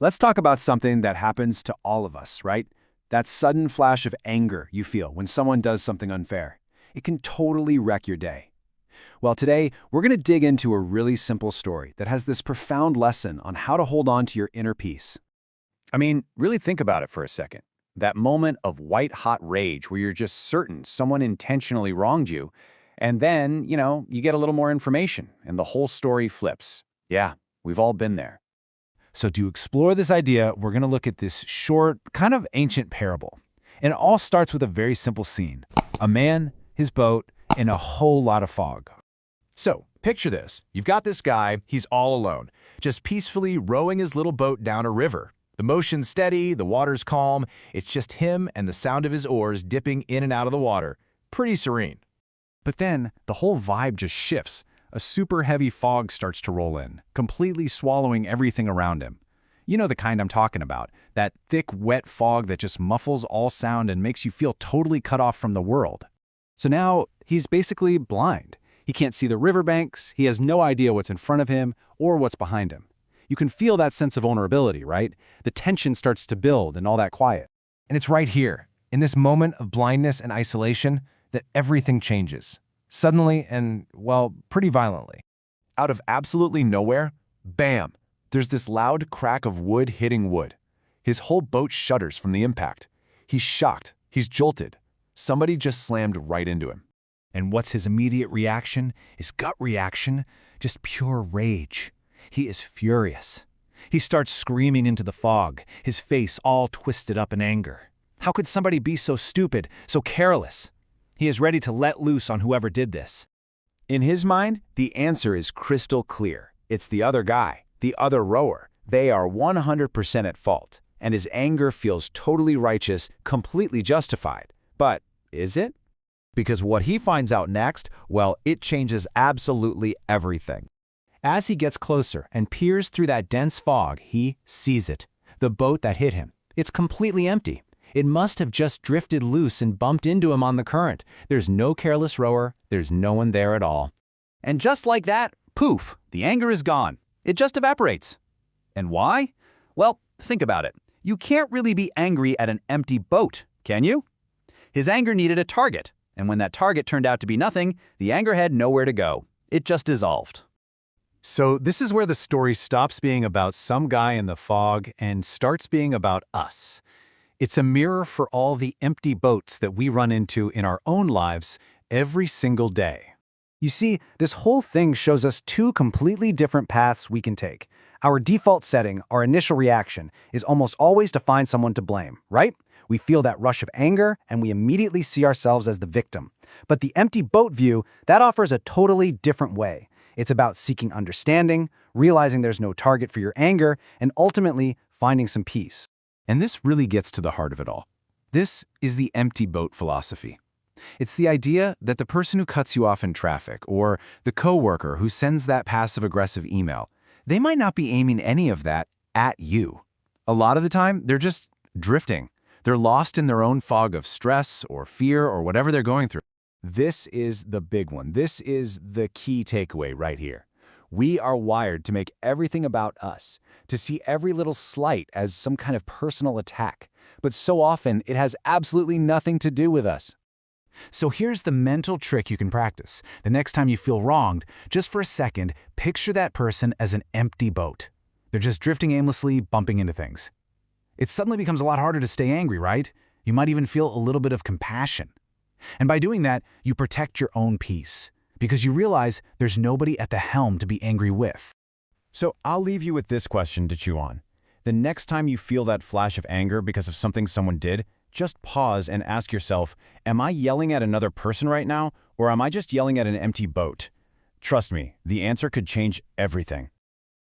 Let's talk about something that happens to all of us, right? That sudden flash of anger you feel when someone does something unfair. It can totally wreck your day. Well, today, we're going to dig into a really simple story that has this profound lesson on how to hold on to your inner peace. I mean, really think about it for a second. That moment of white-hot rage where you're just certain someone intentionally wronged you, and then, you get a little more information, and the whole story flips. Yeah, we've all been there. So to explore this idea, we're going to look at this short, kind of ancient parable. And it all starts with a very simple scene. A man, his boat, and a whole lot of fog. So, picture this. You've got this guy, he's all alone, just peacefully rowing his little boat down a river. The motion's steady, the water's calm, it's just him and the sound of his oars dipping in and out of the water. Pretty serene. But then, the whole vibe just shifts. A super heavy fog starts to roll in, completely swallowing everything around him. You know the kind I'm talking about, that thick, wet fog that just muffles all sound and makes you feel totally cut off from the world. So now, he's basically blind. He can't see the riverbanks, he has no idea what's in front of him or what's behind him. You can feel that sense of vulnerability, right? The tension starts to build and all that quiet. And it's right here, in this moment of blindness and isolation, that everything changes. Suddenly and, well, pretty violently. Out of absolutely nowhere, bam, there's this loud crack of wood hitting wood. His whole boat shudders from the impact. He's shocked. He's jolted. Somebody just slammed right into him. And what's his immediate reaction? His gut reaction? Just pure rage. He is furious. He starts screaming into the fog, his face all twisted up in anger. How could somebody be so stupid, so careless? He is ready to let loose on whoever did this. In his mind, the answer is crystal clear. It's the other guy, the other rower. They are 100% at fault, and his anger feels totally righteous, completely justified. But is it? Because what he finds out next, well, it changes absolutely everything. As he gets closer and peers through that dense fog, he sees it. The boat that hit him. It's completely empty. It must have just drifted loose and bumped into him on the current. There's no careless rower. There's no one there at all. And just like that, poof, the anger is gone. It just evaporates. And why? Well, think about it. You can't really be angry at an empty boat, can you? His anger needed a target, and when that target turned out to be nothing, the anger had nowhere to go. It just dissolved. So this is where the story stops being about some guy in the fog and starts being about us. It's a mirror for all the empty boats that we run into in our own lives every single day. You see, this whole thing shows us two completely different paths we can take. Our default setting, our initial reaction, is almost always to find someone to blame, right? We feel that rush of anger, and we immediately see ourselves as the victim. But the empty boat view, that offers a totally different way. It's about seeking understanding, realizing there's no target for your anger, and ultimately finding some peace. And this really gets to the heart of it all. This is the empty boat philosophy. It's the idea that the person who cuts you off in traffic or the coworker who sends that passive-aggressive email, they might not be aiming any of that at you. A lot of the time, they're just drifting. They're lost in their own fog of stress or fear or whatever they're going through. This is the big one. This is the key takeaway right here. We are wired to make everything about us, to see every little slight as some kind of personal attack. But so often, it has absolutely nothing to do with us. So here's the mental trick you can practice. The next time you feel wronged, just for a second, picture that person as an empty boat. They're just drifting aimlessly, bumping into things. It suddenly becomes a lot harder to stay angry, right? You might even feel a little bit of compassion. And by doing that, you protect your own peace, because you realize there's nobody at the helm to be angry with. So I'll leave you with this question to chew on. The next time you feel that flash of anger because of something someone did, just pause and ask yourself, am I yelling at another person right now, or am I just yelling at an empty boat? Trust me, the answer could change everything.